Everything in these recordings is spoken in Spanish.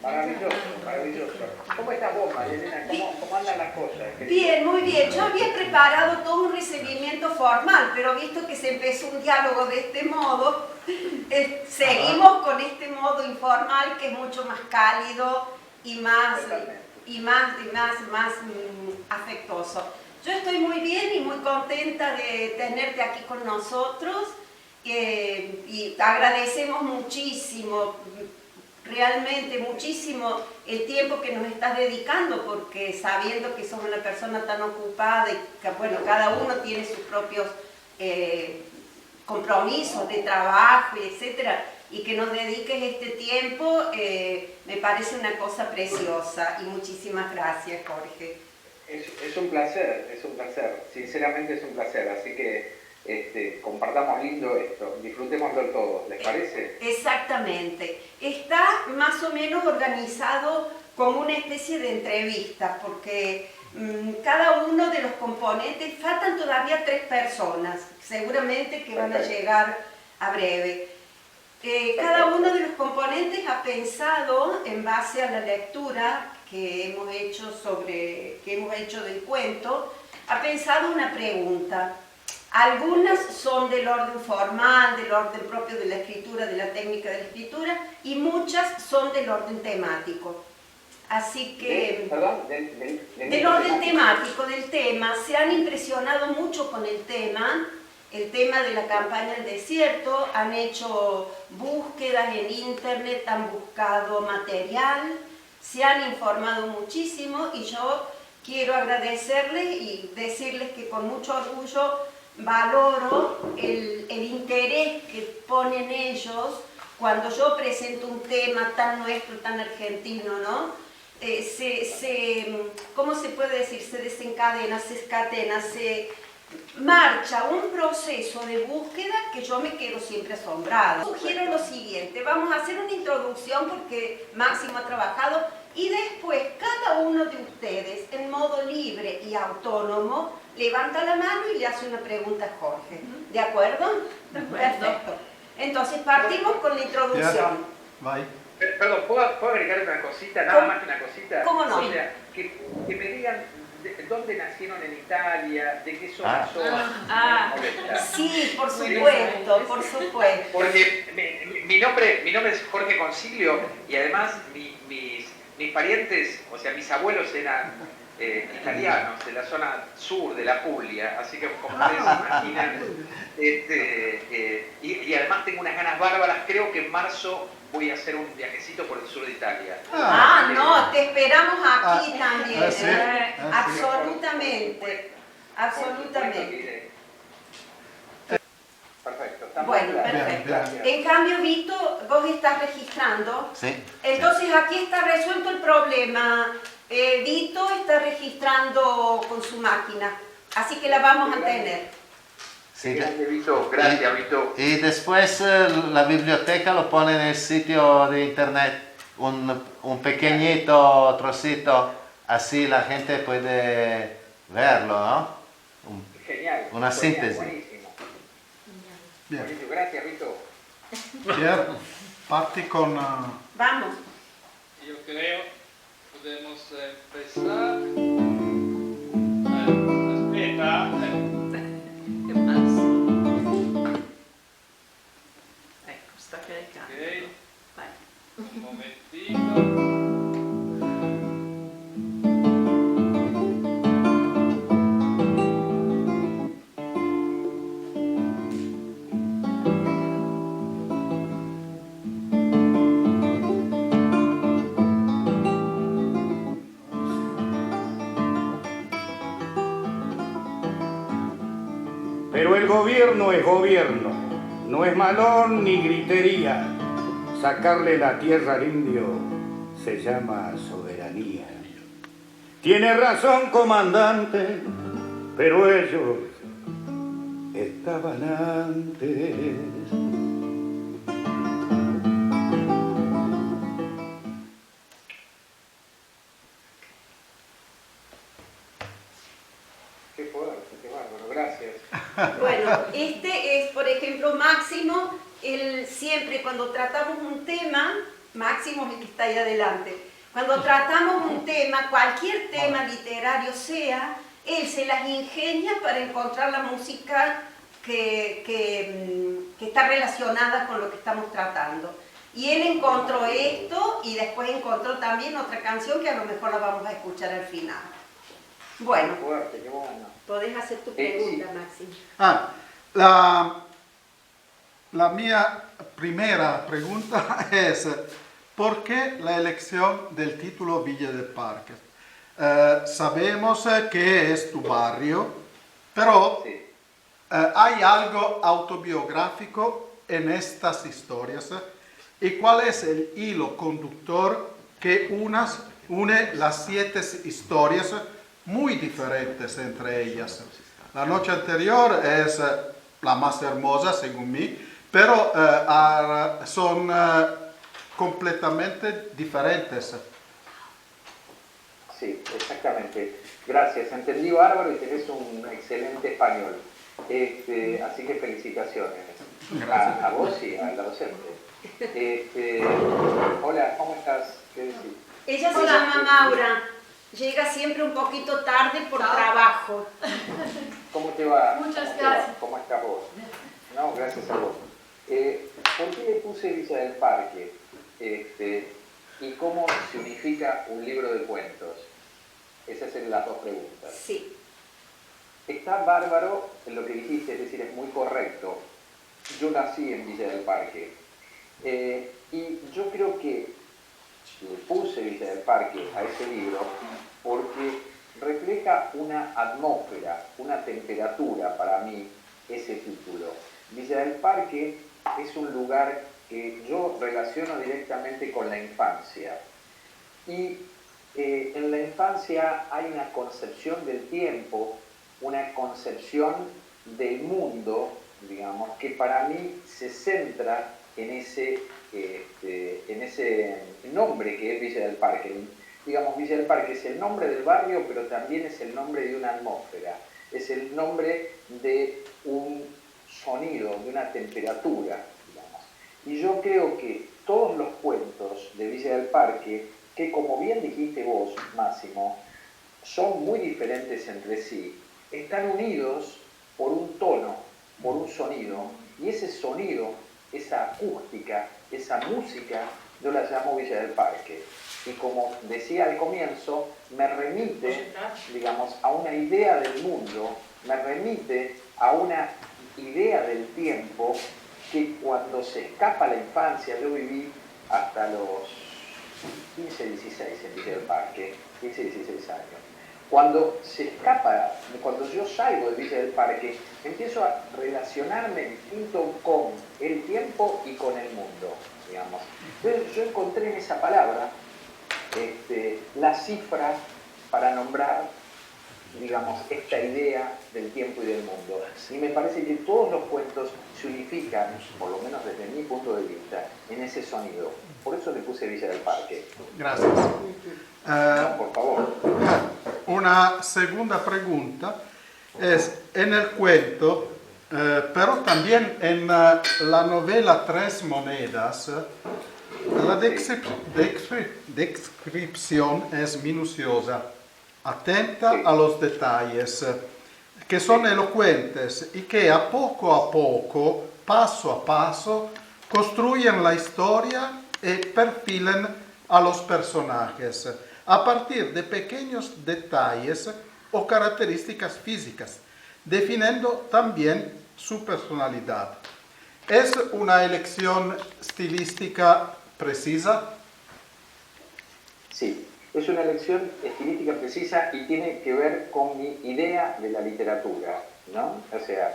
Maravilloso, maravilloso. ¿Cómo estás vos, Marielena? ¿Cómo andan las cosas? Bien, muy bien. Yo había preparado todo un recibimiento formal, pero visto que se empezó un diálogo de este modo, seguimos con este modo informal que es mucho más cálido y más afectuoso. Yo estoy muy bien y muy contenta de tenerte aquí con nosotros y agradecemos muchísimo, realmente muchísimo el tiempo que nos estás dedicando, porque sabiendo que sos una persona tan ocupada y que, bueno, cada uno tiene sus propios compromisos de trabajo y etcétera, y que nos dediques este tiempo, me parece una cosa preciosa y muchísimas gracias, Jorge. Es un placer, sinceramente es un placer, así que compartamos lindo esto, disfrutémoslo todos, ¿les parece? Exactamente. Está más o menos organizado como una especie de entrevista, porque cada uno de los componentes, faltan todavía 3 personas, seguramente que van a llegar a breve. Cada uno de los componentes ha pensado, en base a la lectura que hemos hecho del cuento, ha pensado una pregunta. Algunas son del orden formal, del orden propio de la escritura, de la técnica de la escritura, y muchas son del orden temático. Así que, del orden temático, del tema, se han impresionado mucho con el tema de la campaña del desierto, han hecho búsquedas en internet, han buscado material, se han informado muchísimo, y yo quiero agradecerles y decirles que con mucho orgullo valoro el interés que ponen ellos cuando yo presento un tema tan nuestro, tan argentino, ¿no? ¿Cómo se puede decir? Se desencadena, se escatena, se marcha un proceso de búsqueda que yo me quedo siempre asombrada. Sugiero lo siguiente, vamos a hacer una introducción porque Máximo ha trabajado, y después cada uno de ustedes, en modo libre y autónomo, levanta la mano y le hace una pregunta a Jorge. ¿De acuerdo? Perfecto. Entonces partimos con la introducción. Perdón, ¿puedo agregar una cosita? Nada más que una cosita. ¿Cómo no? O sea, que me digan dónde nacieron en Italia, de qué zona son. Sí, por supuesto, por supuesto. Porque mi nombre es Jorge Concilio, y además mis parientes, o sea, mis abuelos eran italianos, de la zona sur de la Puglia, así que como ustedes se imaginan, y además tengo unas ganas bárbaras. Creo que en marzo voy a hacer un viajecito por el sur de Italia. No, te esperamos aquí también. ¿Sí? Absolutamente, absolutamente. Perfecto, estamos Bueno, perfecto. En cambio, Vito, vos estás registrando. Sí. Entonces aquí está resuelto el problema. Vito está registrando con su máquina, así que la vamos a tener. Sí, Gracias, Vito. Gracias, Vito. y después la biblioteca lo pone en el sitio de internet, un pequeñito trocito, así la gente puede verlo, ¿no? Genial. Una síntesis. Buenísimo. Bien. Buenísimo. Gracias, Vito. Pier, parti con... Vamos. Io creo podemos empezar. Aspetta. ¿Qué más? Está caricando. Ok, Vai. un momentito. Pero el gobierno es gobierno, no es malón ni gritería. Sacarle la tierra al indio se llama soberanía. Tiene razón, comandante, pero ellos estaban antes. Qué fuerte, qué bárbaro. Gracias. Bueno, este es, por ejemplo, Máximo. Él siempre, cuando tratamos un tema, Máximo es el que está ahí adelante. Cuando tratamos un tema, cualquier tema literario sea, él se las ingenia para encontrar la música que está relacionada con lo que estamos tratando. Y él encontró esto y después encontró también otra canción que a lo mejor la vamos a escuchar al final. Bueno, Fuerte, qué bueno. podés hacer tu pregunta, Máximo. La mia primera pregunta es, ¿por qué la elección del título Villa del Parque? Sabemos que es tu barrio, pero Sí. ¿hay algo autobiográfico en estas historias? ¿Y cuál es el hilo conductor que une las 7 historias muy diferentes entre ellas? La noche anterior es la más hermosa, según mí, pero son completamente diferentes. Sí, exactamente. Gracias, entendí bárbaro y tenés un excelente español. Así que felicitaciones. A vos y a la docente. Hola, ¿cómo estás? ¿Qué decís? Ella se llama Maura. Llega siempre un poquito tarde por trabajo. ¿Cómo te va? Muchas ¿Cómo te va? gracias. ¿Cómo estás vos? No, gracias a vos. ¿Por qué le puse Villa del Parque? ¿Y cómo se unifica un libro de cuentos? Esas son las dos preguntas. Sí. Está bárbaro en lo que dijiste, es decir, es muy correcto. Yo nací en Villa del Parque. Y yo creo que le puse Villa del Parque a ese libro porque refleja una atmósfera, una temperatura para mí, ese título. Villa del Parque es un lugar que yo relaciono directamente con la infancia. Y en la infancia hay una concepción del tiempo, una concepción del mundo, digamos, que para mí se centra en ese nombre que es Villa del Parque. Digamos, Villa del Parque es el nombre del barrio, pero también es el nombre de una atmósfera, es el nombre de un sonido, de una temperatura, digamos. Y yo creo que todos los cuentos de Villa del Parque, que como bien dijiste vos, Máximo, son muy diferentes entre sí, están unidos por un tono, por un sonido, y ese sonido, esa acústica, esa música, yo la llamo Villa del Parque. Y como decía al comienzo, me remite, digamos, a una idea del mundo, me remite a una idea del tiempo que cuando se escapa la infancia, yo viví hasta los 15, 16 en Villa del Parque, 15, 16 años. Cuando se escapa, cuando yo salgo de Villa del Parque, empiezo a relacionarme distinto con el tiempo y con el mundo, digamos. Entonces yo encontré en esa palabra la cifra para nombrar, digamos, esta idea del tiempo y del mundo. Y me parece que todos los cuentos se unifican, por lo menos desde mi punto de vista, en ese sonido. Por eso le puse Villa del Parque. Gracias. No, por favor. Una segunda pregunta es, en el cuento, pero también en la novela Tres Monedas, la descripción es minuciosa, atenta a los detalles, que son elocuentes y que a poco, paso a paso, construyen la historia y perfilan a los personajes a partir de pequeños detalles o características físicas, definiendo también su personalidad. ¿Es una elección estilística precisa? Sí, es una elección estilística precisa y tiene que ver con mi idea de la literatura, ¿no? O sea,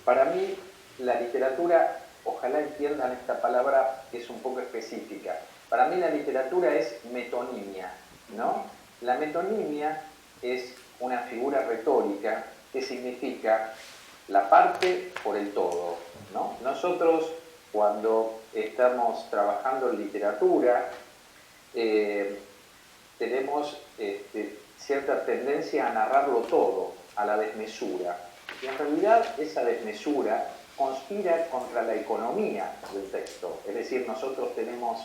para mí la literatura, ojalá entiendan esta palabra, es un poco específica. Para mí la literatura es metonimia, ¿no? La metonimia es una figura retórica que significa la parte por el todo, ¿no? Nosotros, cuando estamos trabajando en literatura, tenemos cierta tendencia a narrarlo todo, a la desmesura. Y en realidad esa desmesura conspira contra la economía del texto. Es decir, nosotros tenemos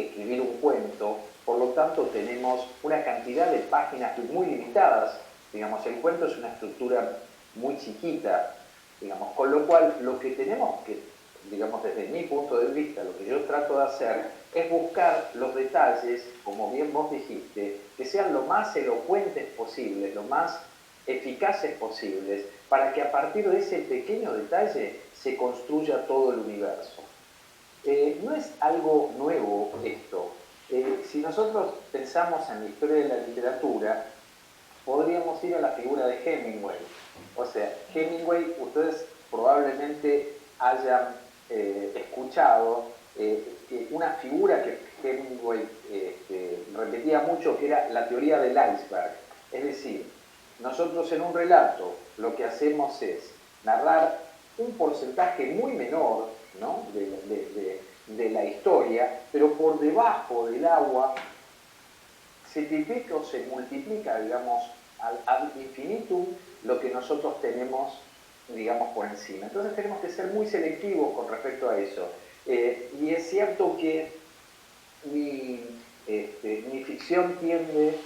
escribir un cuento, por lo tanto tenemos una cantidad de páginas muy limitadas. Digamos, el cuento es una estructura muy chiquita, digamos, con lo cual lo que tenemos que, digamos, desde mi punto de vista, lo que yo trato de hacer es buscar los detalles, como bien vos dijiste, que sean lo más elocuentes posibles, lo más eficaces posibles, para que a partir de ese pequeño detalle se construya todo el universo. No es algo nuevo esto. Si nosotros pensamos en la historia de la literatura, podríamos ir a la figura de Hemingway. O sea, Hemingway, ustedes probablemente hayan escuchado una figura que Hemingway repetía mucho, que era la teoría del iceberg. Es decir, nosotros en un relato lo que hacemos es narrar un porcentaje muy menor, ¿no?, de la historia, pero por debajo del agua se triplica o se multiplica, digamos, ad infinitum lo que nosotros tenemos, digamos, por encima. Entonces tenemos que ser muy selectivos con respecto a eso. Y es cierto que mi ficción tiende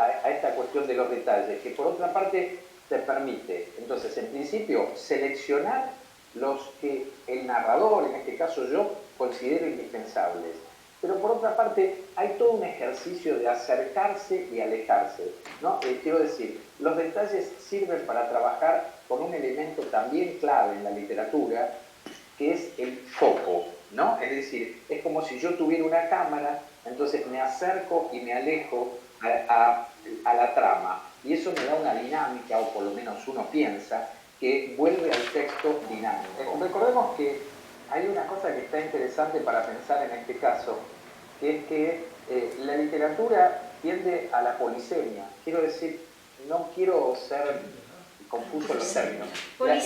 a esta cuestión de los detalles, que por otra parte te permite, entonces, en principio, seleccionar los que el narrador, en este caso yo, considero indispensables. Pero por otra parte, hay todo un ejercicio de acercarse y alejarse, ¿no? Quiero decir, los detalles sirven para trabajar con un elemento también clave en la literatura, que es el foco, ¿no? Es decir, es como si yo tuviera una cámara, entonces me acerco y me alejo a la trama. Y eso me da una dinámica, o por lo menos uno piensa, que vuelve al texto dinámico. Recordemos que hay una cosa que está interesante para pensar en este caso, que es que la literatura tiende a la polisemia. Quiero decir, no quiero ser confuso en los términos. La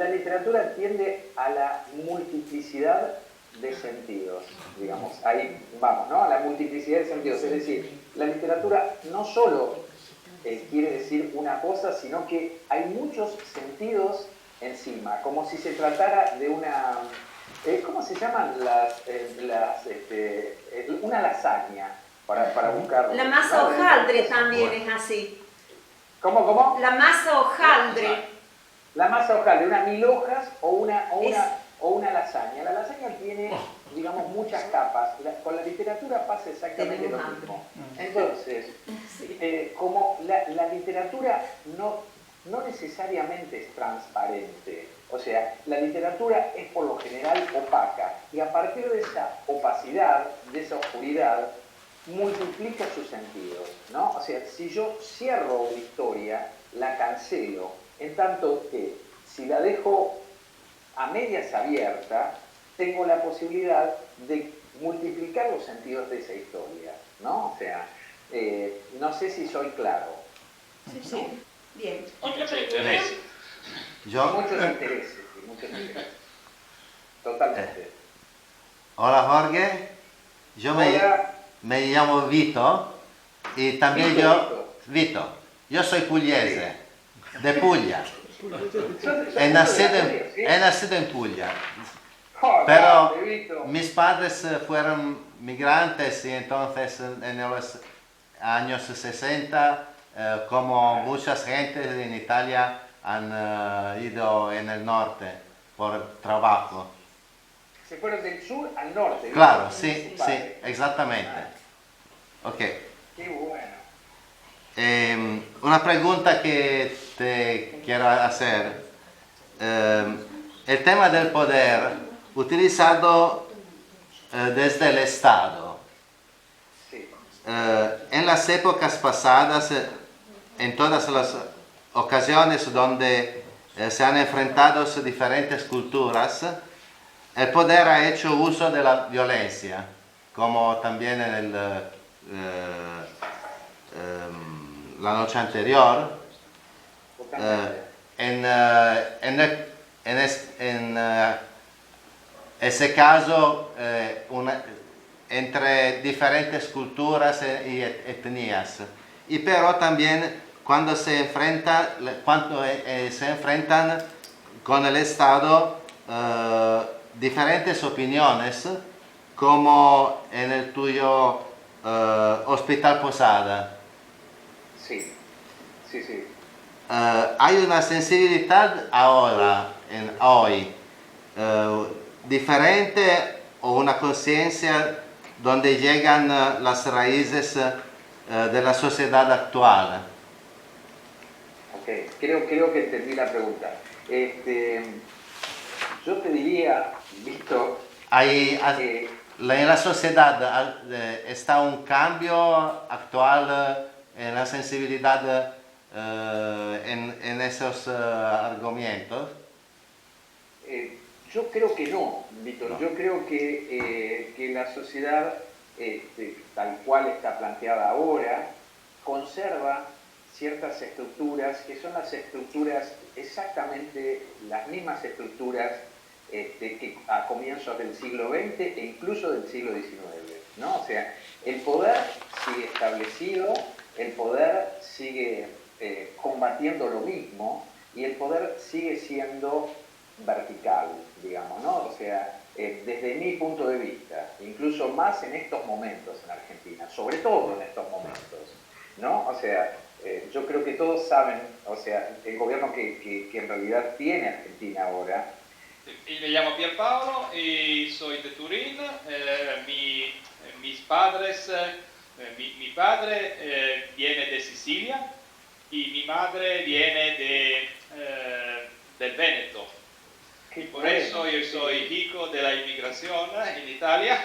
literatura tiende a la multiplicidad de sentidos, digamos. Ahí vamos, ¿no? A la multiplicidad de sentidos. Es decir, la literatura no solo quiere decir una cosa, sino que hay muchos sentidos encima, como si se tratara de una... ¿cómo se llaman una lasaña? Para buscar... La masa hojaldre también es así. ¿Cómo? La masa hojaldre. La masa hojaldre, unas 1000 hojas o una lasaña. La lasaña tiene, digamos, muchas capas. Con la literatura pasa exactamente lo mismo. Entonces, como la literatura no necesariamente es transparente, o sea, la literatura es por lo general opaca, y a partir de esa opacidad, de esa oscuridad, multiplica sus sentidos, ¿no? O sea, si yo cierro una historia, la cancelo, en tanto que si la dejo a medias abierta, tengo la posibilidad de multiplicar los sentidos de esa historia, ¿no? O sea, no sé si soy claro. Sí. Bien. ¿Otra pregunta? Muchos intereses. Totalmente. Hola Jorge, yo me llamo Vito y también Vito, soy pugliese, de Puglia. He nacido en Puglia, pero mis padres fueron migrantes y entonces en los años 60, como muchas gentes en Italia, han ido en el norte por trabajo. Se fueron del sur al norte. Claro, sí, exactamente. Ok. Qué bueno. Una pregunta que te quiero hacer. El tema del poder utilizado desde el Estado. Sí. En las épocas pasadas, en todas las ocasiones donde se han enfrentado diferentes culturas, el poder ha hecho uso de la violencia, como también en la noche anterior. En ese caso, entre diferentes culturas y etnias. Y pero también cuando se enfrentan con el Estado diferentes opiniones, como en el tuyo Hospital Posada. Sí, sí, sí. Hay una sensibilidad ahora, hoy, diferente o una conciencia donde llegan las raíces de la sociedad actual. Ok, creo que entendí la pregunta. Yo te diría, visto... En la sociedad está un cambio actual en la sensibilidad en esos argumentos. Yo creo que no, Víctor. No. Yo creo que la sociedad, tal cual está planteada ahora, conserva ciertas estructuras que son las estructuras, exactamente las mismas estructuras que a comienzos del siglo XX e incluso del siglo XIX, ¿no? O sea, el poder sigue establecido, el poder sigue combatiendo lo mismo y el poder sigue siendo vertical, digamos, ¿no? O sea, desde mi punto de vista, incluso más en estos momentos en Argentina, sobre todo en estos momentos, ¿no? O sea, yo creo que todos saben, o sea, el gobierno que en realidad tiene Argentina ahora. Me llamo Pierpaolo y soy de Turín. Mis padres, mi padre viene de Sicilia y mi madre viene del Veneto. Y por eso yo soy hijo de la inmigración en Italia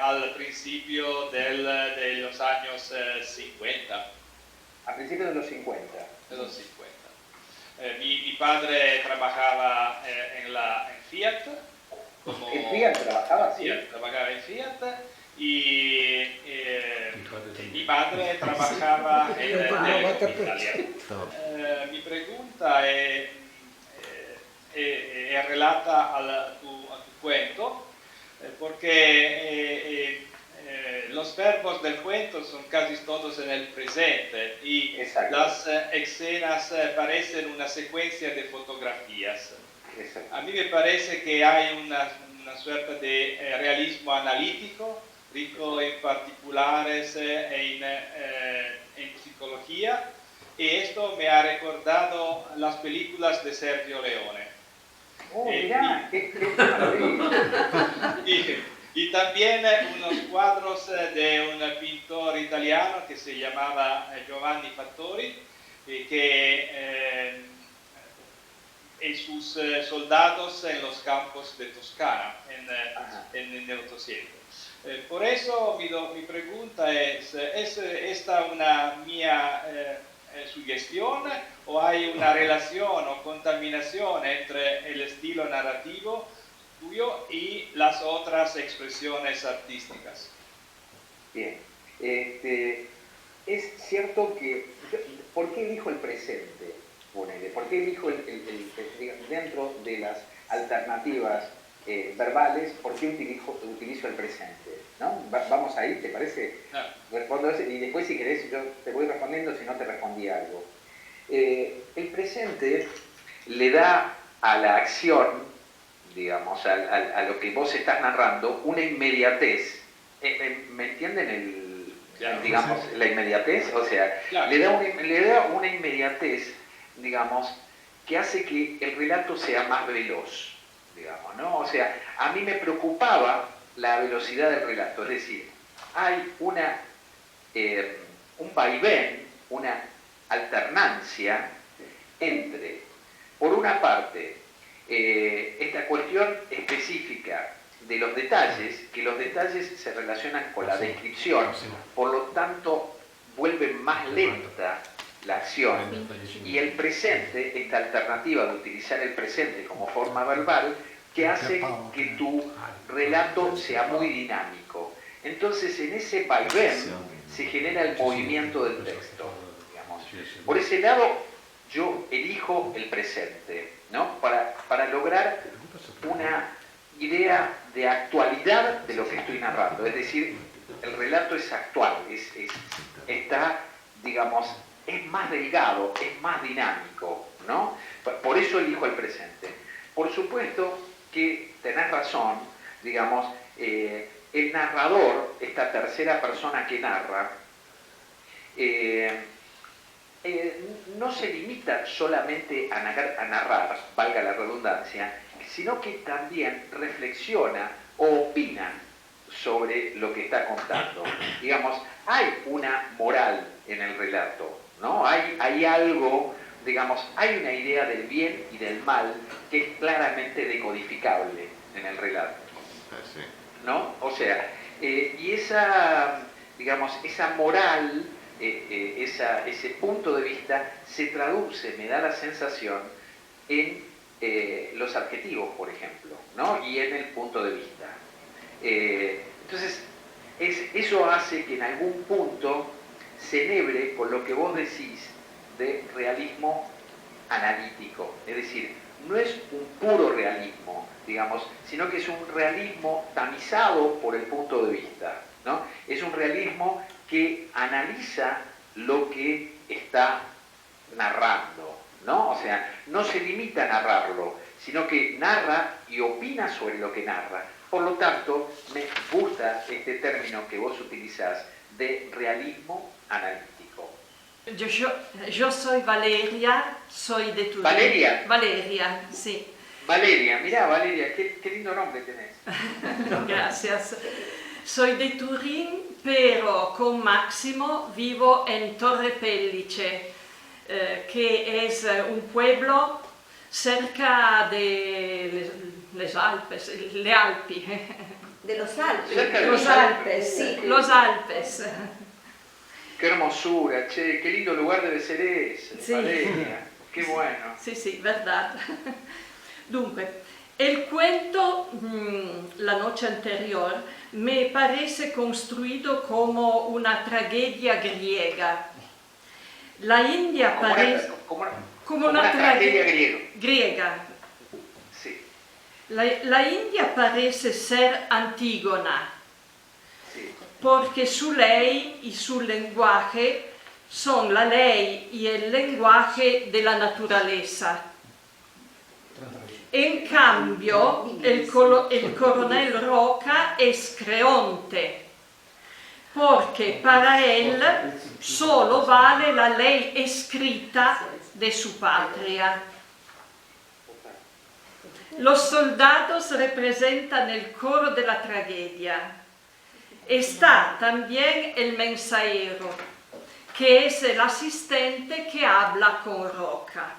al principio de los años 50. A principios de los 50. De los 50. Mi padre trabajaba en Fiat. ¿En Fiat trabajaba? Sí, trabajaba en Fiat y mi madre trabajaba en Italia. Mi pregunta è relata a tu cuento, porque los verbos del cuento son casi todos en el presente y Exacto. las escenas parecen una secuencia de fotografías. Exacto. A mí me parece que hay una suerte de realismo analítico, rico en particulares, en psicología, y esto me ha recordado las películas de Sergio Leone. Oh, mirá, qué maravilla. Y también unos cuadros de un pintor italiano que se llamaba Giovanni Fattori, y sus soldados en los campos de Toscana, en el 800. Por eso mi pregunta ¿es esta una mía sugestión o hay una relación o contaminación entre el estilo narrativo tuyo y las otras expresiones artísticas? Bien. Es cierto que... ¿Por qué elijo el presente? Ponele, ¿por qué elijo dentro de las alternativas verbales, por qué utilizo el presente? ¿No? Vamos ahí, ¿te parece? No. Respondo eso, y después si querés yo te voy respondiendo si no te respondí algo. El presente le da a la acción, digamos, a lo que vos estás narrando, una inmediatez. ¿Me entienden Claro, digamos, sí. la inmediatez? O sea, Claro. le da una inmediatez, digamos, que hace que el relato sea más veloz, digamos, ¿no? O sea, a mí me preocupaba la velocidad del relato, es decir, hay un vaivén, una alternancia entre, por una parte, esta cuestión específica de los detalles, que los detalles se relacionan con la descripción, por lo tanto vuelven más lenta la acción, y el presente, esta alternativa de utilizar el presente como forma verbal, que hace que tu relato sea muy dinámico. Entonces, en ese vaivén se genera el movimiento del texto, digamos. Por ese lado, yo elijo el presente, ¿no? Para lograr una idea de actualidad de lo que estoy narrando. Es decir, el relato es actual, está, digamos, es más delgado, es más dinámico, ¿no? Por eso elijo el presente. Por supuesto que tenés razón digamos, el narrador, esta tercera persona que narra, no se limita solamente a narrar, valga la redundancia, sino que también reflexiona o opina sobre lo que está contando. Digamos, hay una moral en el relato, ¿no? Hay algo, digamos, hay una idea del bien y del mal que es claramente decodificable en el relato, ¿no? O sea, y esa, digamos, esa moral, ese punto de vista se traduce, me da la sensación, en los adjetivos, por ejemplo, ¿no? Y en el punto de vista. Entonces, eso hace que en algún punto se enhebre con lo que vos decís de realismo analítico. Es decir, no es un puro realismo, digamos, sino que es un realismo tamizado por el punto de vista, ¿no? Es un realismo que analiza lo que está narrando, ¿no? O sea, no se limita a narrarlo, sino que narra y opina sobre lo que narra. Por lo tanto, me gusta este término que vos utilizás de realismo analítico. Yo soy Valeria, soy de Turín. ¿Valeria? Valeria, sí. Valeria, mirá Valeria, qué lindo nombre tenés. No, gracias. Soy de Turín, pero con Máximo vivo en Torre Pellice, que es un pueblo cerca de les Alpes, le Alpi. De los Alpes. Cerca de Los Alpes, sí. Los Alpes. Qué hermosura, che, qué lindo lugar debe ser ese, Sí. Valeria, qué bueno. Sì, sì, verdad. Dunque, el cuento La noche anterior me parece construido como una tragedia griega. La India parece Como una tragedia griega. Sí, La India parece ser Antígona, sí. porque su ley y su lenguaje son la ley y el lenguaje de la naturaleza. En cambio, el coronel Roca es Creonte, porque para él solo vale la ley escrita de su patria. Los soldados representan el coro de la tragedia. Está también el mensajero, que es el asistente que habla con Roca.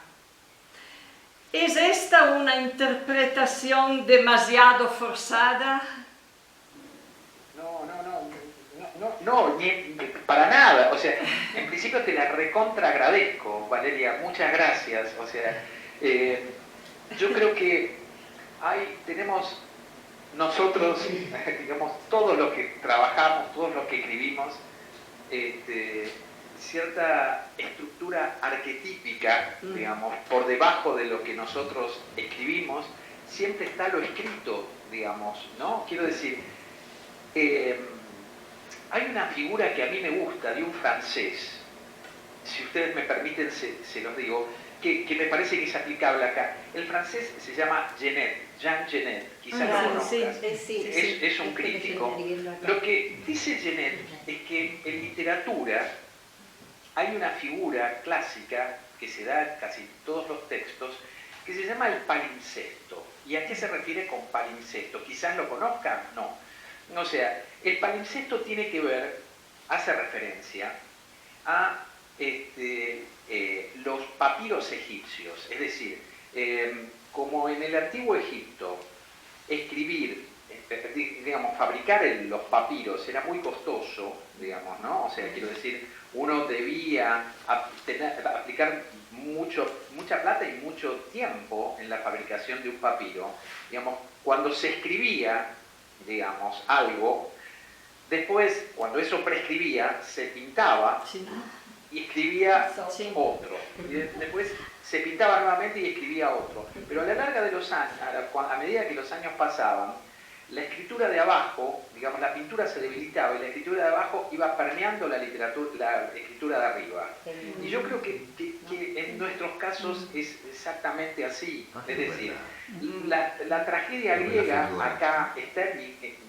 ¿Es esta una interpretación demasiado forzada? No, ni para nada. O sea, en principio te la recontra agradezco, Valeria, muchas gracias. O sea, yo creo que tenemos nosotros, digamos, todos los que trabajamos, todos los que escribimos, cierta estructura arquetípica, digamos, por debajo de lo que nosotros escribimos, siempre está lo escrito, digamos, ¿no? Quiero decir, hay una figura que a mí me gusta, de un francés, si ustedes me permiten se los digo, que me parece que es aplicable acá. El francés se llama Jean Genet, quizás lo conozcas. Es un crítico. Lo que dice Genet es que en literatura hay una figura clásica que se da en casi todos los textos que se llama el palimpsesto. ¿Y a qué se refiere con palimpsesto? Quizás lo conozcan, no. O sea, el palimpsesto tiene que ver, hace referencia a los papiros egipcios, es decir, como en el antiguo Egipto escribir, digamos, fabricar los papiros era muy costoso, digamos, ¿no? O sea, quiero decir, uno debía aplicar mucha plata y mucho tiempo en la fabricación de un papiro. Digamos, cuando se escribía, digamos, algo, después, cuando eso prescribía, se pintaba y escribía otro. Y después se pintaba nuevamente y escribía otro. Pero a la larga de los años, a medida que los años pasaban, la escritura de abajo, digamos, la pintura se debilitaba y la escritura de abajo iba permeando la escritura de arriba. Y yo creo que en nuestros casos es exactamente así. Es decir, la tragedia griega acá está,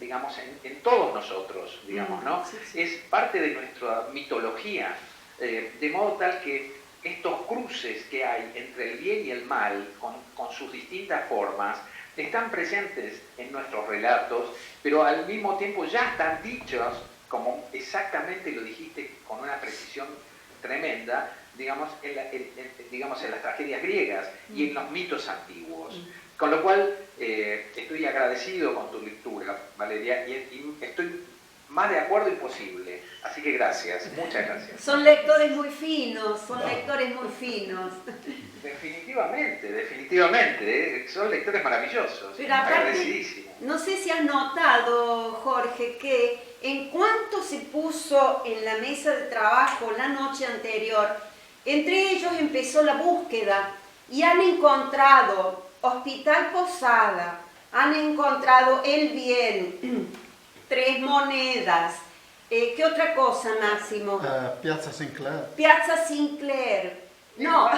digamos, en todos nosotros, digamos, ¿no? Es parte de nuestra mitología, de modo tal que estos cruces que hay entre el bien y el mal, con sus distintas formas, están presentes en nuestros relatos, pero al mismo tiempo ya están dichos, como exactamente lo dijiste con una precisión tremenda, digamos, en las tragedias griegas y en los mitos antiguos. Con lo cual, estoy agradecido con tu lectura, Valeria, y estoy más de acuerdo imposible. Así que gracias, muchas gracias. Son lectores muy finos, son lectores muy finos. Definitivamente, son lectores maravillosos, Pero aparte, agradecidísimos. no sé si has notado, Jorge, que en cuanto se puso en la mesa de trabajo la noche anterior, entre ellos empezó la búsqueda y han encontrado Hospital Posada, han encontrado El Bien, Tres Monedas, ¿qué otra cosa, Máximo? Piazza Sinclair. Piazza Sinclair. No,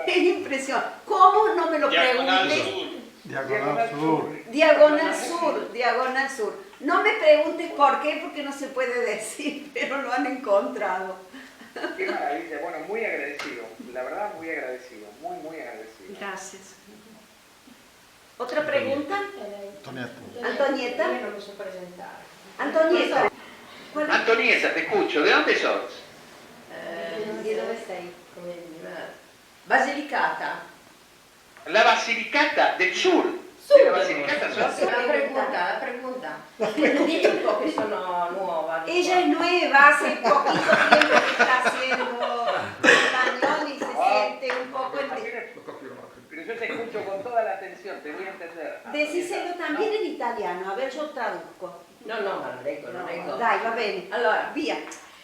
Qué es impresión. ¿Cómo no me lo Diagonal preguntes? Sur. Diagonal Sur. Diagonal Sur, Diagonal Sur. No me preguntes por qué, porque no se puede decir, pero lo han encontrado. Qué maravilla, bueno, muy agradecido, la verdad muy agradecido, muy agradecido. Gracias. ¿Otra pregunta? Antonietta. Antonieta. Io non mi so presentare. Antonieta. ¿Cuál es? Antonieta, te escucho, ¿de dónde sos? ¿De dónde sei? Come dire, Basilicata. La Basilicata del Sur. De la Basilicata sos. La pregunta. Dici un po' che sono nuova. Ella es nueva, hace poquito tiempo que está haciendo español y se siente un poco Pero yo te escucho con toda la atención, te voy a entender. Decíselo también en italiano, a ver, yo traduzco. No, ma lo leggo, lo leggo. Dai, va bene. Allora, Via.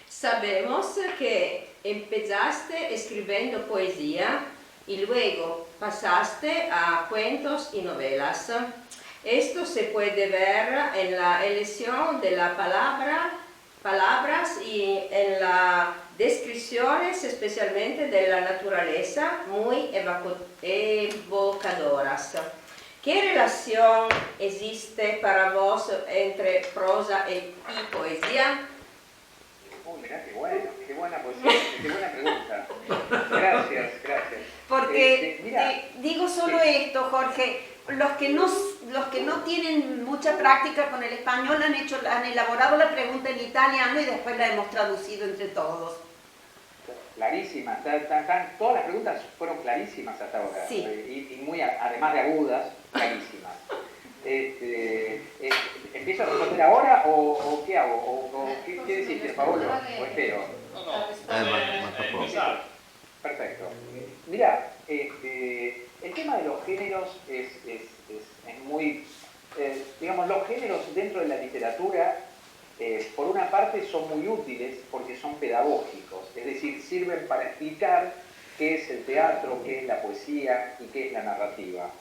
sabemos que empezaste escribiendo poesía y luego pasaste a cuentos y novelas. Esto se puede ver en la elección de la palabras y en las descripciones especialmente de la naturaleza muy evocadoras. ¿Qué relación existe para vos entre prosa y poesía? Mirá, qué buena poesía, qué buena pregunta. Gracias. Porque Mira, digo solo esto, Jorge, los que no tienen mucha práctica con el español han elaborado la pregunta en italiano y después la hemos traducido entre todos. clarísimas, todas las preguntas fueron clarísimas hasta ahora, Sí. y muy, además de agudas, clarísimas. ¿Empiezo a responder ahora o qué hago? ¿O qué deciste, Paolo? ¿O espero? No, empezar. Perfecto. Mira, el tema de los géneros es muy... digamos, los géneros dentro de la literatura, por una parte, son muy útiles porque son pedagógicos, es decir, sirven para explicar qué es el teatro, qué es la poesía y qué es la narrativa.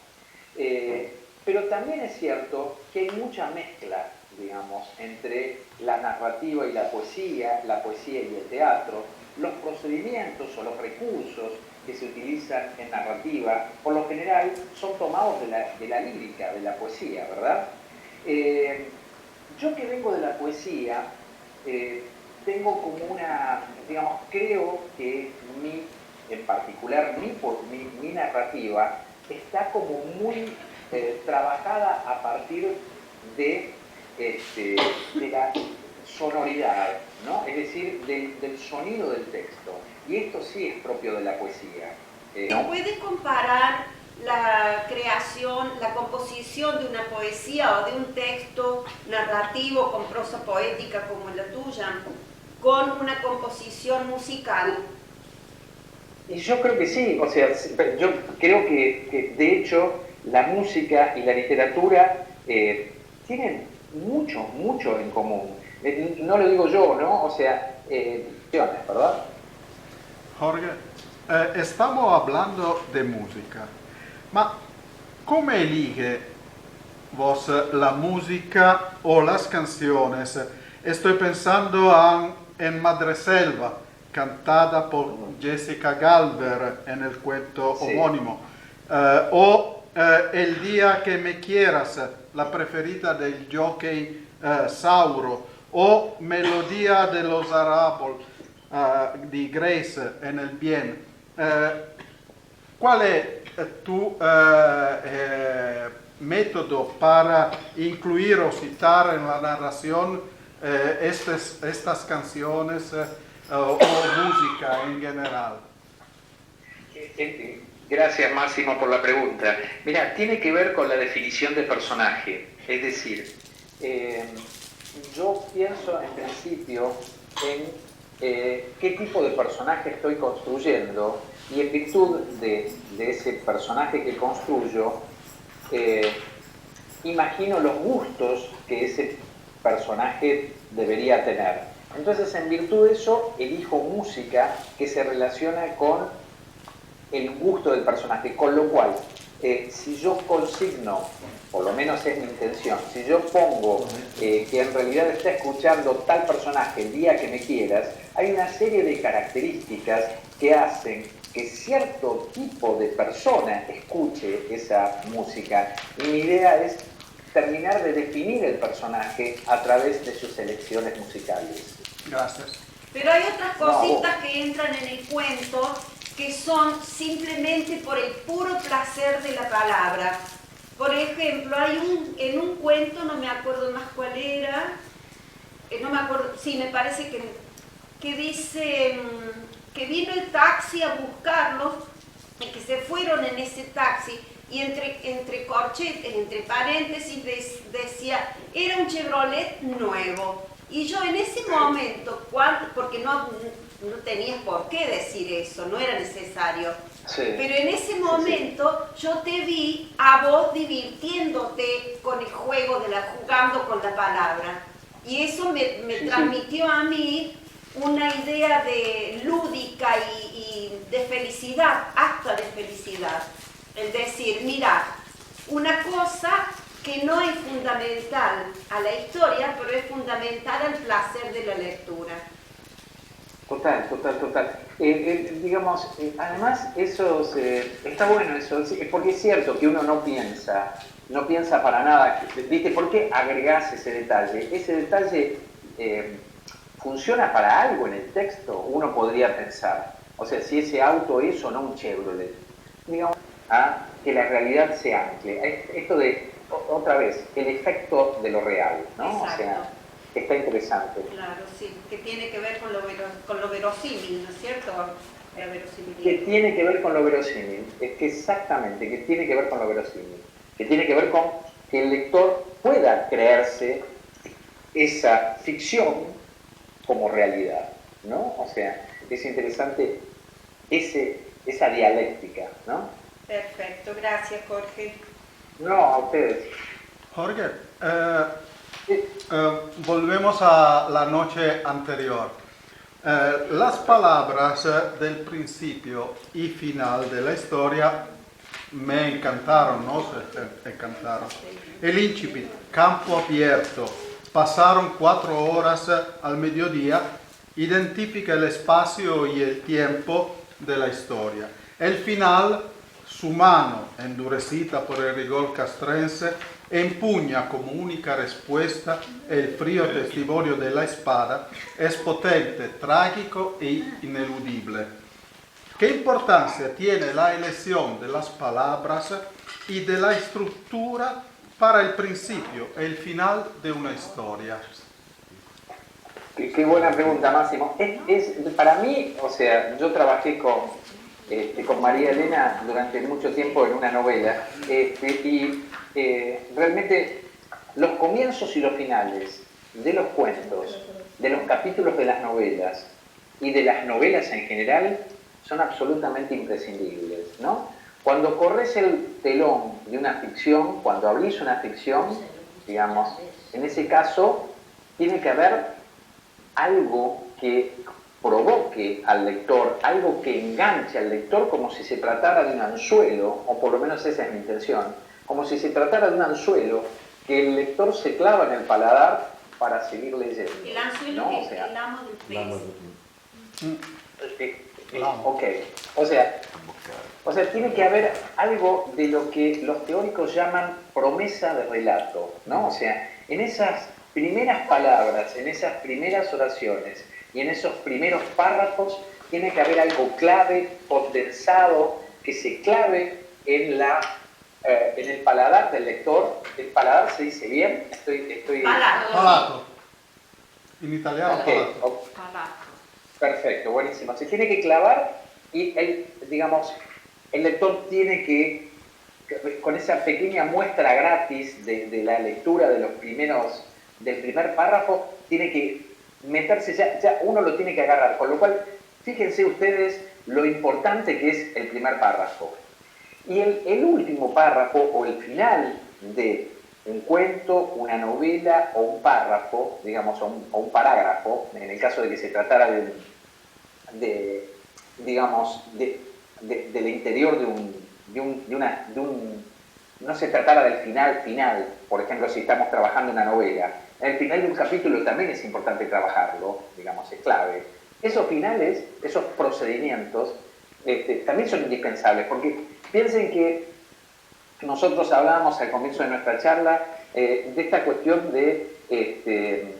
Pero también es cierto que hay mucha mezcla, digamos, entre la narrativa y la poesía y el teatro. Los procedimientos o los recursos que se utilizan en narrativa, por lo general, son tomados de la lírica, de la poesía, ¿verdad? Yo que vengo de la poesía, tengo como una, digamos, creo que en particular mi narrativa está como muy trabajada a partir de la sonoridad, ¿no? Es decir, del sonido del texto. Y esto sí es propio de la poesía. ¿No puedes comparar la creación, la composición de una poesía o de un texto narrativo con prosa poética como la tuya con una composición musical? Y yo creo que sí, o sea, yo creo que de hecho la música y la literatura tienen mucho en común. No lo digo yo, ¿no? O sea, ¿verdad? Jorge, estamos hablando de música, ma come elige vos la música o las canciones. Estoy pensando en Madreselva, cantada por Jessica Galver en el cuento homónimo, o El día que me quieras, la preferida del jockey Sauro, o Melodía de los Arabos di Grace en El Bien. ¿Cuál es tu método para incluir o citar en la narración estas canciones o música en general? Gracias, Máximo, por la pregunta. Mira, tiene que ver con la definición de personaje. Es decir, yo pienso en principio en qué tipo de personaje estoy construyendo y en virtud de ese personaje que construyo, imagino los gustos que ese personaje debería tener. Entonces, en virtud de eso, elijo música que se relaciona con el gusto del personaje, con lo cual, si yo consigno, por lo menos es mi intención, si yo pongo que en realidad está escuchando tal personaje el día que me quieras, hay una serie de características que hacen que cierto tipo de persona escuche esa música. Y mi idea es terminar de definir el personaje a través de sus elecciones musicales. Gracias. Pero hay otras cositas que entran en el cuento que son simplemente por el puro placer de la palabra. Por ejemplo, en un cuento, no me acuerdo más cuál era, no me acuerdo, sí, me parece que dice que vino el taxi a buscarlos y que se fueron en ese taxi y entre corchetes, entre paréntesis decía, era un Chevrolet nuevo. Y yo en ese momento, porque no tenías por qué decir eso, no era necesario. Sí. Pero en ese momento yo te vi a vos divirtiéndote con el juego, jugando con la palabra. Y eso me transmitió a mí una idea de lúdica y de felicidad, hasta de felicidad. Es decir, mira, una cosa que no es fundamental a la historia, pero es fundamental al placer de la lectura. Total. Digamos, además eso está bueno eso, porque es cierto que uno no piensa para nada, ¿viste? ¿Por qué agregás ese detalle? Ese detalle funciona para algo en el texto, uno podría pensar. O sea, si ese auto es o no un Chevrolet. Digamos, que la realidad se ancle. Esto de, otra vez, el efecto de lo real, ¿no? Exacto. O sea, está interesante. Claro, sí, que tiene que ver con lo verosímil, ¿no es cierto? La verosimilitud. Que tiene que ver con lo verosímil, es que exactamente, que tiene que ver con lo verosímil, que tiene que ver con que el lector pueda creerse esa ficción como realidad, ¿no? O sea, es interesante esa dialéctica, ¿no? Perfecto, gracias, Jorge. No, a ustedes. Jorge, volvemos a la noche anterior. Las palabras del principio y final de la historia me encantaron, ¿no? Encantaron. El incipit, campo abierto, pasaron 4 horas al mediodía, identifica el espacio y el tiempo de la historia. El final, su mano, endurecida por el rigor castrense, empuña como única respuesta el frío testimonio de la espada, es potente, trágico e ineludible. ¿Qué importancia tiene la elección de las palabras y de la estructura para el principio y el final de una historia? Qué buena pregunta, Máximo. Para mí, o sea, yo trabajé con María Elena durante mucho tiempo en una novela y realmente los comienzos y los finales de los cuentos, de los capítulos de las novelas y de las novelas en general son absolutamente imprescindibles, ¿no? Cuando corres el telón de una ficción, cuando abrís una ficción, digamos, en ese caso tiene que haber algo que provoque al lector, algo que enganche al lector como si se tratara de un anzuelo, o por lo menos esa es mi intención, como si se tratara de un anzuelo que el lector se clava en el paladar para seguir leyendo. El anzuelo ¿no? es el amo del pez. Ok, o sea, tiene que haber algo de lo que los teóricos llaman promesa de relato, ¿no? O sea, en esas primeras palabras, en esas primeras oraciones y en esos primeros párrafos tiene que haber algo clave, condensado, que se clave en el paladar del lector. ¿El paladar se dice bien? Palato. In italiano Ok, palato. perfecto, buenísimo. Se tiene que clavar y el lector tiene que, con esa pequeña muestra gratis de la lectura de del primer párrafo, tiene que meterse, ya uno lo tiene que agarrar. Con lo cual, fíjense ustedes lo importante que es el primer párrafo. Y el último párrafo o el final de un cuento, una novela o un párrafo, digamos, o un parágrafo, en el caso de que se tratara del interior no se tratara del final, por ejemplo, si estamos trabajando una novela, el final de un capítulo también es importante trabajarlo, digamos, es clave. Esos finales, esos procedimientos, también son indispensables, porque piensen que nosotros hablábamos al comienzo de nuestra charla de esta cuestión de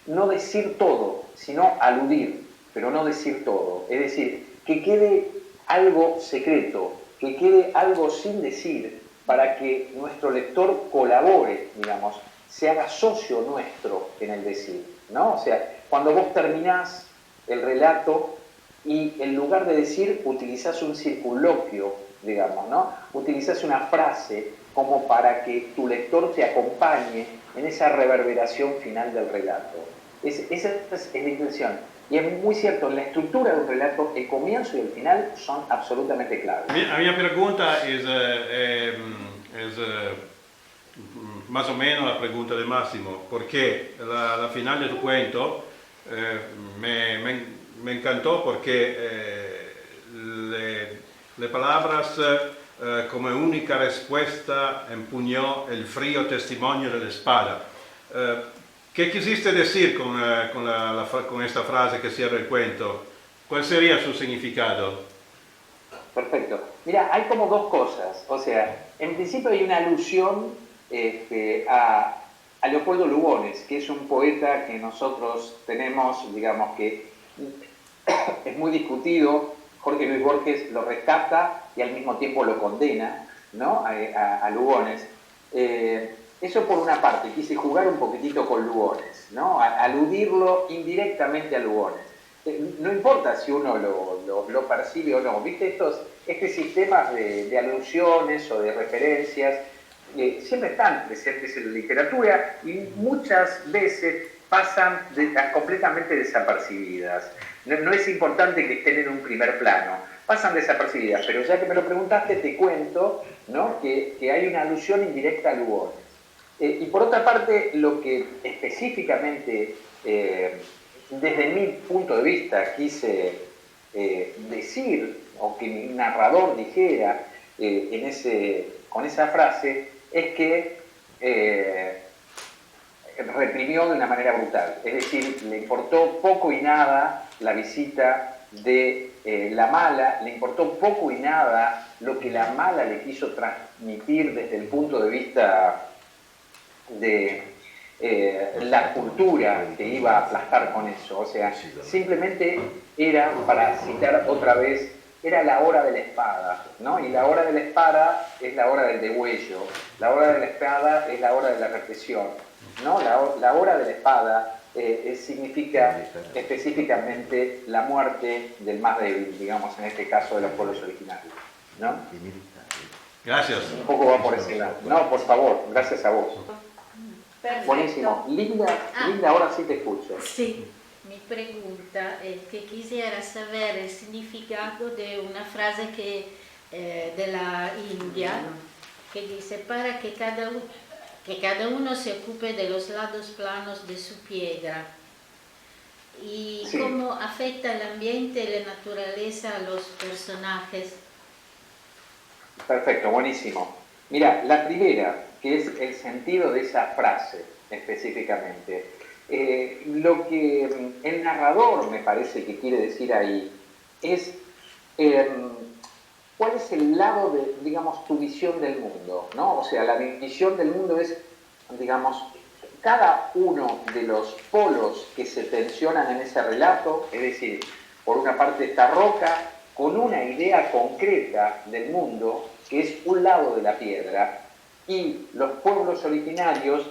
no decir todo, sino aludir, pero no decir todo. Es decir, que quede algo secreto, que quede algo sin decir, para que nuestro lector colabore, digamos, se haga socio nuestro en el decir, ¿no? O sea, cuando vos terminás el relato y en lugar de decir utilizás un circunloquio, digamos, ¿no? Utilizás una frase como para que tu lector te acompañe en esa reverberación final del relato. Esa es la intención. Y es muy cierto, en la estructura de un relato, el comienzo y el final son absolutamente claves. La mia pregunta es más o menos la pregunta de Máximo, porque la final de tu cuento me encantó porque le palabras como única respuesta empuñó el frío testimonio de la espada. ¿Qué quisiste decir con esta frase que cierra el cuento? ¿Cuál sería su significado? Perfecto. Mira, hay como dos cosas. O sea, en principio hay una alusión a Leopoldo Lugones, que es un poeta que nosotros tenemos, digamos que es muy discutido. Jorge Luis Borges lo rescata y al mismo tiempo lo condena, ¿no? a Lugones. Eso por una parte, quise jugar un poquitito con Lugones, ¿no? Aludirlo indirectamente a Lugones. No importa si uno lo percibe o no, ¿viste? Estos sistemas de alusiones o de referencias siempre están presentes en la literatura y muchas veces pasan completamente desapercibidas. No es importante que estén en un primer plano, pasan desapercibidas, pero ya que me lo preguntaste te cuento, ¿no? que hay una alusión indirecta a Lugones. Y por otra parte, lo que específicamente, desde mi punto de vista, quise decir, o que mi narrador dijera con esa frase, es que reprimió de una manera brutal. Es decir, le importó poco y nada la visita de la mala, le importó poco y nada lo que la mala le quiso transmitir desde el punto de vista de la cultura que iba a aplastar con eso. O sea, simplemente era, para citar otra vez, era la hora de la espada, ¿no? Y la hora de la espada es la hora del degüello, la hora de la espada es la hora de la represión, ¿no? La hora de la espada significa específicamente la muerte del más débil, digamos, en este caso de los pueblos originarios, ¿no? Gracias. Un poco va por ese lado. No, por favor, gracias a vos. Perfecto. Buenísimo. Linda, ahora sí te escucho. Sí, mi pregunta es que quisiera saber el significado de una frase de la India que dice para que cada uno se ocupe de los lados planos de su piedra y Sí. cómo afecta el ambiente y la naturaleza a los personajes. Perfecto, buenísimo. Mira, la primera que es el sentido de esa frase específicamente. Lo que el narrador me parece que quiere decir ahí es cuál es el lado de, digamos, tu visión del mundo, ¿no? O sea, la visión del mundo es, digamos, cada uno de los polos que se tensionan en ese relato, es decir, por una parte está Roca con una idea concreta del mundo, que es un lado de la piedra, y los pueblos originarios,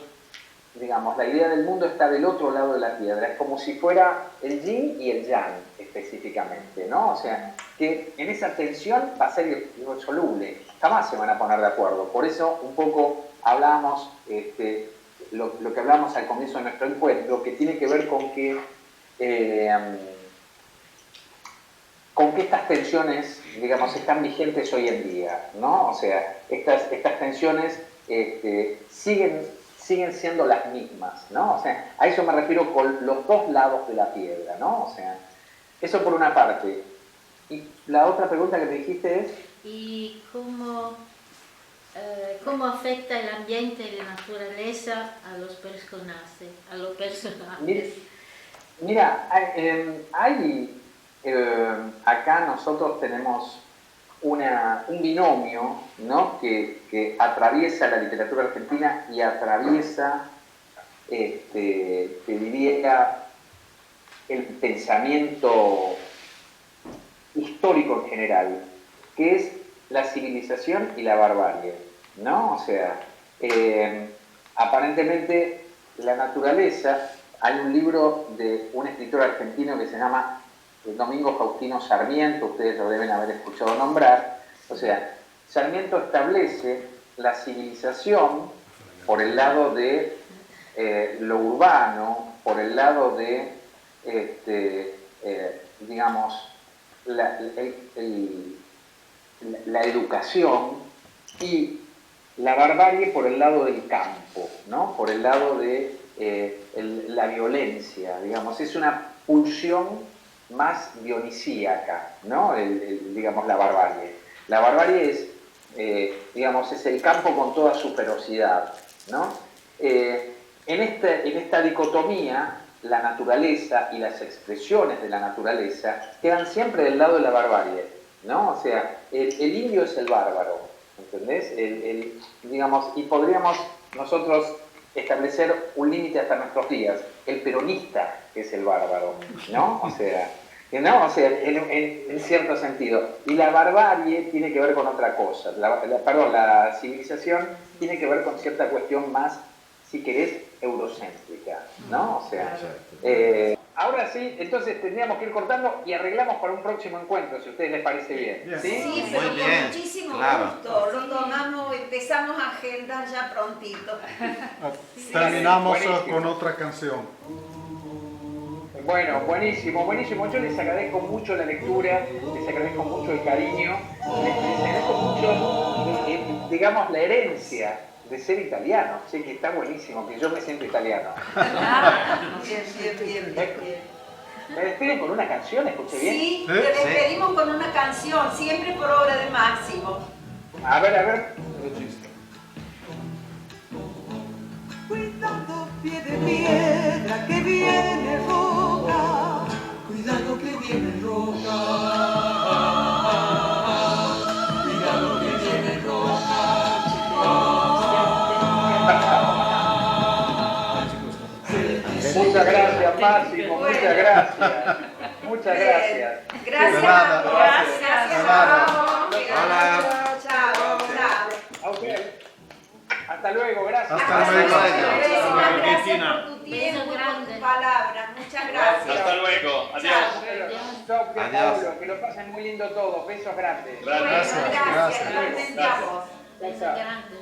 digamos, la idea del mundo está del otro lado de la piedra, es como si fuera el yin y el yang específicamente, ¿no? O sea, que en esa tensión va a ser irresoluble, jamás se van a poner de acuerdo. Por eso un poco hablábamos, lo que hablamos al comienzo de nuestro encuentro, que tiene que ver con que estas tensiones, digamos, están vigentes hoy en día, ¿no? O sea, estas tensiones siguen siendo las mismas, ¿no? O sea, a eso me refiero con los dos lados de la piedra, ¿no? O sea, eso por una parte. Y la otra pregunta que me dijiste es... ¿Y cómo afecta el ambiente y la naturaleza a los personajes? Mira, acá nosotros tenemos un binomio, ¿no? que atraviesa la literatura argentina y atraviesa, te diría, el pensamiento histórico en general, que es la civilización y la barbarie, ¿no? O sea, aparentemente la naturaleza, hay un libro de un escritor argentino que se llama Domingo Faustino Sarmiento, ustedes lo deben haber escuchado nombrar. O sea, Sarmiento establece la civilización por el lado de lo urbano, por el lado de, digamos, la educación, y la barbarie por el lado del campo, ¿no? Por el lado de la violencia, digamos. Es una pulsión más dionisíaca, ¿no? Digamos, la barbarie. La barbarie es, digamos, es el campo con toda su ferocidad, ¿no? En esta dicotomía, la naturaleza y las expresiones de la naturaleza quedan siempre del lado de la barbarie, ¿no? O sea, el indio es el bárbaro, ¿entendés? Digamos, y podríamos nosotros establecer un límite hasta nuestros días. El peronista es el bárbaro, ¿no? O sea, en cierto sentido. Y la barbarie tiene que ver con otra cosa. La civilización tiene que ver con cierta cuestión más, si querés, eurocéntrica, ¿no? O sea, ahora sí, entonces tendríamos que ir cortando y arreglamos para un próximo encuentro, si a ustedes les parece bien. ¿Sí? Sí, pero Muy bien, con muchísimo claro. gusto. Lo tomamos, empezamos a agendar ya prontito. Terminamos buenísimo. con otra canción. Bueno, buenísimo, buenísimo. Yo les agradezco mucho la lectura, les agradezco mucho el cariño, les agradezco mucho, digamos, la herencia de ser italiano. Sí, que está buenísimo, que yo me siento italiano. Bien. ¿Me despiden con una canción? ¿Escuché bien? Sí, te despedimos con una canción, siempre por obra de Máximo. A ver. Cuidado, pie de piedra, que viene roca. Cuidado que viene roca. Cuidado que viene roca. Muchas gracias, Máximo, muchas gracias. Muchas gracias. Gracias. Hola. Chao. A ustedes. Hasta luego, gracias. Hasta luego. Gracias por tu tiempo y por tus palabras. Muchas gracias. Hasta luego. Adiós. Chao, Adiós. Paulo, que lo pasen muy lindo todos. Besos grandes. Gracias. Gracias. Igualmente a vos. Beso grande.